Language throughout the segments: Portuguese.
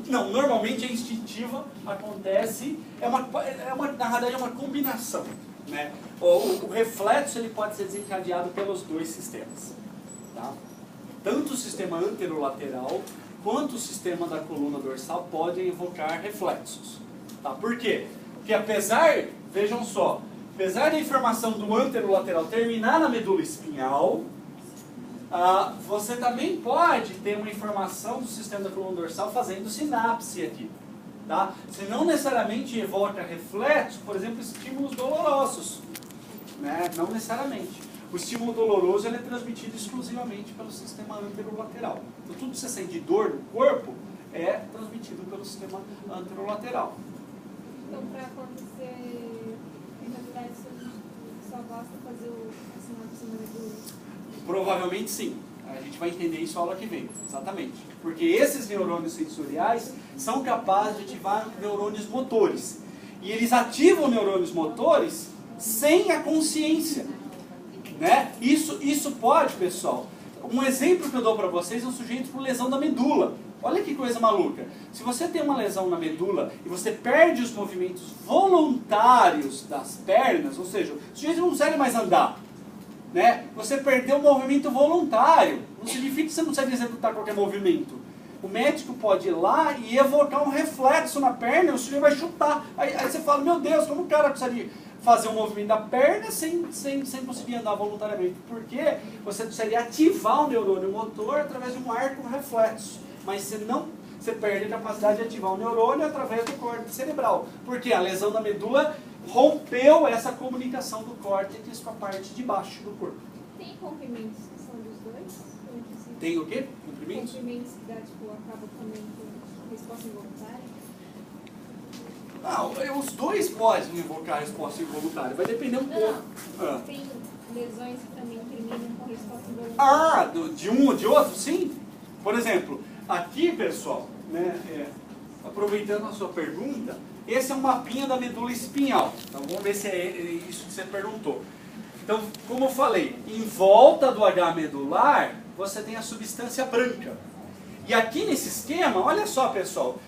Não, normalmente a instintiva acontece, na verdade é uma combinação. Né? O reflexo ele pode ser desencadeado pelos dois sistemas. Tá? Tanto o sistema anterolateral quanto o sistema da coluna dorsal podem evocar reflexos. Tá? Por quê? Porque apesar, vejam só, apesar da informação do anterolateral terminar na medula espinhal, você também pode ter uma informação do sistema da coluna dorsal fazendo sinapse aqui. Tá? Você não necessariamente evoca reflexo, por exemplo, estímulos dolorosos. Né? Não necessariamente. O estímulo doloroso ele é transmitido exclusivamente pelo sistema anterolateral. Então tudo que você sente de dor no corpo é transmitido pelo sistema anterolateral. Então para acontecer, em realidade, só basta fazer a sinapse na medula? Provavelmente sim. A gente vai entender isso na aula que vem, exatamente. Porque esses neurônios sensoriais são capazes de ativar neurônios motores. E eles ativam neurônios motores sem a consciência. Né? Isso pode, pessoal. Um exemplo que eu dou para vocês é um sujeito com lesão da medula. Olha que coisa maluca. Se você tem uma lesão na medula e você perde os movimentos voluntários das pernas, ou seja, o sujeito não consegue mais andar. Né? Você perdeu o movimento voluntário. Não significa que você não consegue executar qualquer movimento. O médico pode ir lá e evocar um reflexo na perna e o sujeito vai chutar. Aí você fala, meu Deus, como o cara consegue fazer um movimento da perna sem conseguir andar voluntariamente? Porque você precisaria ativar o neurônio motor através de um arco reflexo. Mas você perde a capacidade de ativar o neurônio através do córtex cerebral. Porque a lesão da medula rompeu essa comunicação do córtex com a parte de baixo do corpo. Tem comprimentos que são dos dois? Tem o quê? Comprimentos? Comprimentos que dá, acaba também com resposta involuntária? Não, os dois podem invocar resposta involuntária, vai depender um pouco. Não. Tem lesões que também terminam com resposta involuntária. De um ou de outro, sim. Por exemplo, aqui, pessoal, né, aproveitando a sua pergunta, esse é um mapinha da medula espinhal. Então vamos ver se é isso que você perguntou. Então, como eu falei, em volta do H medular, você tem a substância branca. E aqui nesse esquema, olha só, pessoal,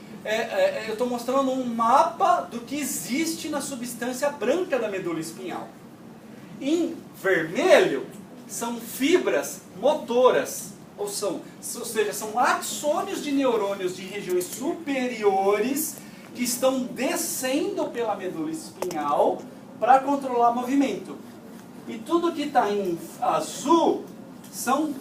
eu estou mostrando um mapa do que existe na substância branca da medula espinhal. Em vermelho, são fibras motoras, ou seja, são axônios de neurônios de regiões superiores que estão descendo pela medula espinhal para controlar movimento. E tudo que está em azul são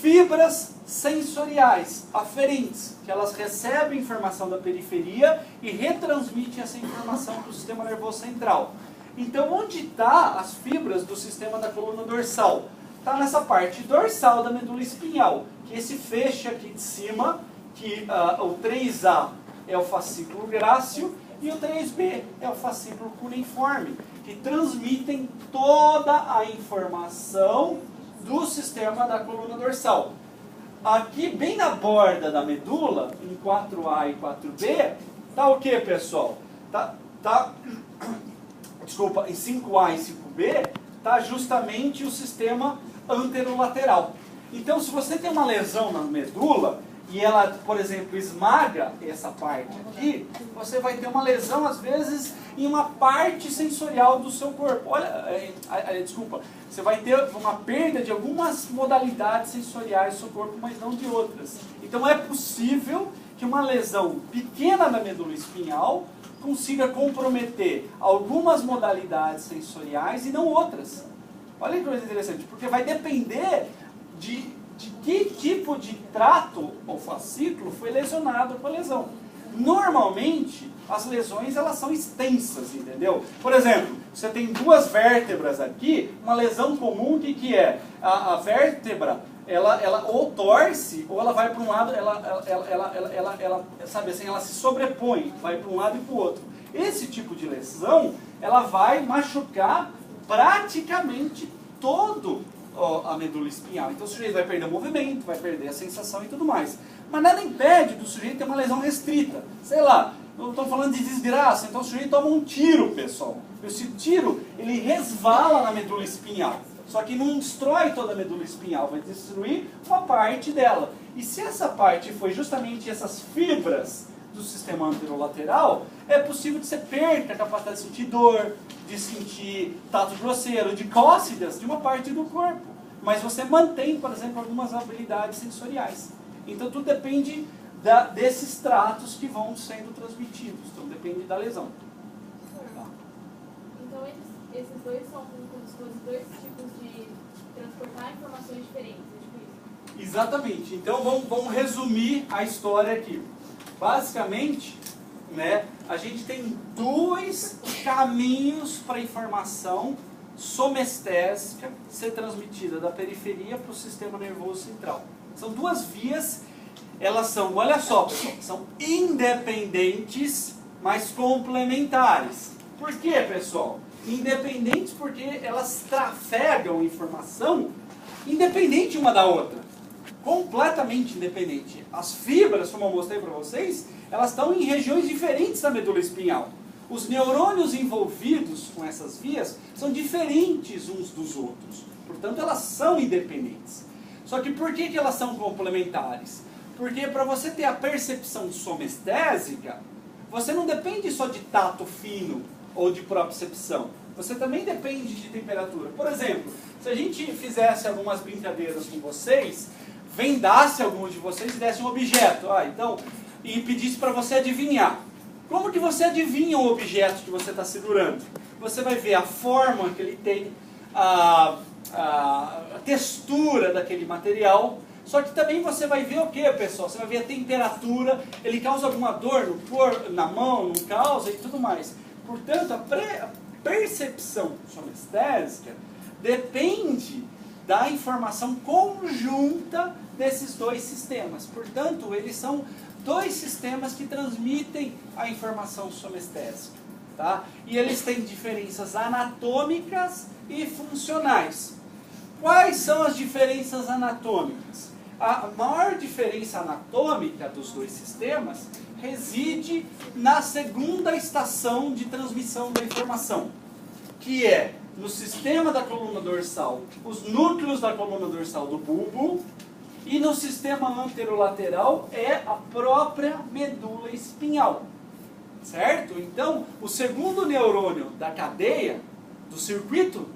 fibras sensoriais, aferentes, que elas recebem informação da periferia e retransmitem essa informação para o sistema nervoso central. Então, onde estão as fibras do sistema da coluna dorsal? Está nessa parte dorsal da medula espinhal, que esse feixe aqui de cima, que o 3A é o fascículo grácil e o 3B é o fascículo cuneiforme, que transmitem toda a informação do sistema da coluna dorsal. Aqui, bem na borda da medula, em 4A e 4B, está o que, pessoal? Desculpa, em 5A e 5B, está justamente o sistema anterolateral. Então, se você tem uma lesão na medula, e ela, por exemplo, esmaga essa parte aqui, você vai ter uma lesão, às vezes, em uma parte sensorial do seu corpo. Desculpa, você vai ter uma perda de algumas modalidades sensoriais do seu corpo, mas não de outras. Então é possível que uma lesão pequena da medula espinhal consiga comprometer algumas modalidades sensoriais e não outras. Olha que coisa interessante, porque vai depender de que tipo de trato ou fascículo foi lesionado com a lesão. Normalmente, as lesões elas são extensas, entendeu? Por exemplo, você tem duas vértebras aqui, uma lesão comum, o que é? A vértebra, ela ou torce, ou ela vai para um lado, sabe assim, ela se sobrepõe, vai para um lado e para o outro. Esse tipo de lesão, ela vai machucar praticamente todo a medula espinhal. Então o sujeito vai perder o movimento, vai perder a sensação e tudo mais. Mas nada impede do sujeito ter uma lesão restrita. Sei lá, não estou falando de desgraça, então o sujeito toma um tiro, pessoal. Esse tiro, ele resvala na medula espinhal. Só que não destrói toda a medula espinhal, vai destruir uma parte dela. E se essa parte foi justamente essas fibras do sistema anterolateral, é possível que você perca a capacidade de sentir dor, de sentir tato grosseiro, de cócegas de uma parte do corpo. Mas você mantém, por exemplo, algumas habilidades sensoriais. Então tudo depende desses tratos que vão sendo transmitidos. Então depende da lesão. Tá? Então esses dois são como se fossem dois tipos de transportar informações diferentes, é tipo isso? Exatamente. Então vamos resumir a história aqui. Basicamente, né, a gente tem dois caminhos para a informação somestésica ser transmitida da periferia para o sistema nervoso central. São duas vias, elas são, olha só pessoal, são independentes, mas complementares. Por quê, pessoal? Independentes porque elas trafegam informação independente uma da outra. Completamente independente. As fibras, como eu mostrei para vocês, elas estão em regiões diferentes da medula espinhal. Os neurônios envolvidos com essas vias são diferentes uns dos outros. Portanto, elas são independentes. Só que por que elas são complementares? Porque para você ter a percepção somestésica, você não depende só de tato fino ou de propriocepção. Você também depende de temperatura. Por exemplo, se a gente fizesse algumas brincadeiras com vocês, vendasse alguns de vocês e desse um objeto, e pedisse para você adivinhar. Como que você adivinha o objeto que você está segurando? Você vai ver a forma que ele tem, a textura daquele material, só que também você vai ver o que, pessoal? Você vai ver a temperatura, ele causa alguma dor no corpo, na mão, não causa e tudo mais. Portanto, a percepção somestésica depende da informação conjunta desses dois sistemas. Portanto, eles são dois sistemas que transmitem a informação somestésica. Tá? E eles têm diferenças anatômicas e funcionais. Quais são as diferenças anatômicas? A maior diferença anatômica dos dois sistemas reside na segunda estação de transmissão da informação, que é no sistema da coluna dorsal, os núcleos da coluna dorsal do bulbo, e no sistema anterolateral é a própria medula espinhal. Certo? Então, o segundo neurônio da cadeia, do circuito,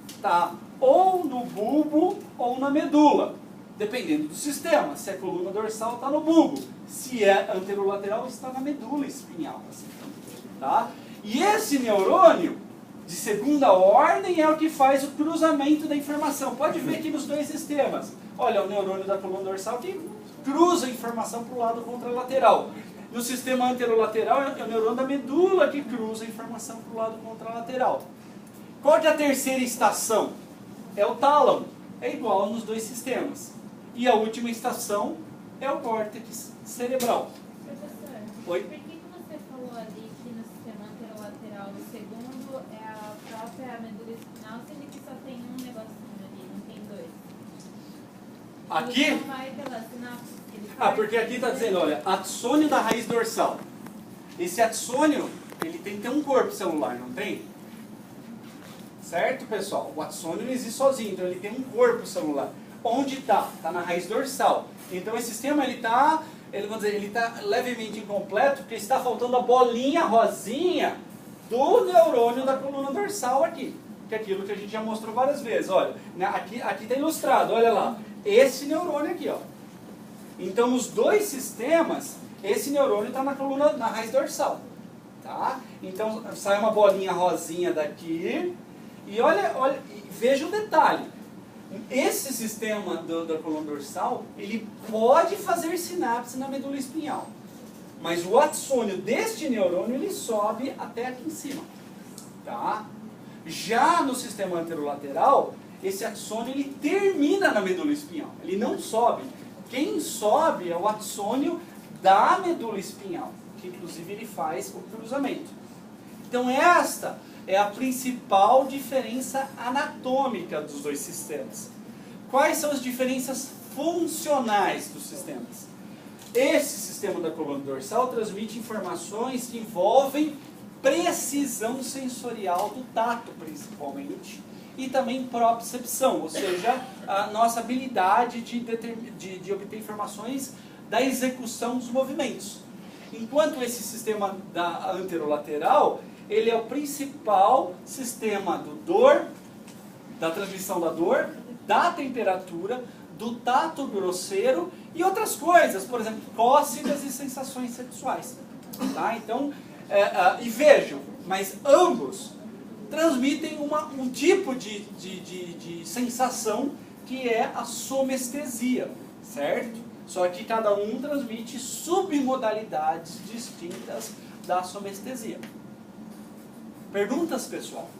está ou no bulbo ou na medula, dependendo do sistema. Se é coluna dorsal, está no bulbo. Se é anterolateral, está na medula espinhal. Assim, tá? E esse neurônio de segunda ordem é o que faz o cruzamento da informação. Pode ver aqui nos dois sistemas. Olha, o neurônio da coluna dorsal que cruza a informação para o lado contralateral. No sistema anterolateral é o neurônio da medula que cruza a informação para o lado contralateral. Qual que é a terceira estação? É o tálamo. É igual nos dois sistemas. E a última estação é o córtex cerebral. Professor, Oi? por que você falou ali que no sistema anterolateral o segundo é a própria medula espinal, sendo que só tem um negocinho ali, não tem dois? Aqui? Não vai pela sinapse. Porque aqui está dizendo, olha, axônio da raiz dorsal. Esse axônio, ele tem que ter um corpo celular, não tem? Certo, pessoal? O axônio não existe sozinho, então ele tem um corpo celular. Onde está? Está na raiz dorsal. Então esse sistema, ele está levemente incompleto, porque está faltando a bolinha rosinha do neurônio da coluna dorsal aqui. Que é aquilo que a gente já mostrou várias vezes. Olha, aqui está ilustrado, olha lá. Esse neurônio aqui, ó. Então, nos dois sistemas, esse neurônio está na raiz dorsal. Tá? Então, sai uma bolinha rosinha daqui. E olha, veja o detalhe. Esse sistema da coluna dorsal, ele pode fazer sinapse na medula espinhal. Mas o axônio deste neurônio, ele sobe até aqui em cima. Tá? Já no sistema anterolateral, esse axônio, ele termina na medula espinhal. Ele não sobe. Quem sobe é o axônio da medula espinhal, que inclusive ele faz o cruzamento. Então esta é a principal diferença anatômica dos dois sistemas. Quais são as diferenças funcionais dos sistemas? Esse sistema da coluna dorsal transmite informações que envolvem precisão sensorial do tato, principalmente, e também propriocepção, ou seja, a nossa habilidade de obter informações da execução dos movimentos. Enquanto esse sistema da anterolateral, ele é o principal sistema da transmissão da dor, da temperatura, do tato grosseiro e outras coisas, por exemplo, cócegas e sensações sexuais. Tá? Então, e vejam, mas ambos transmitem um tipo de sensação que é a somestesia, certo? Só que cada um transmite submodalidades distintas da somestesia. Perguntas, pessoal?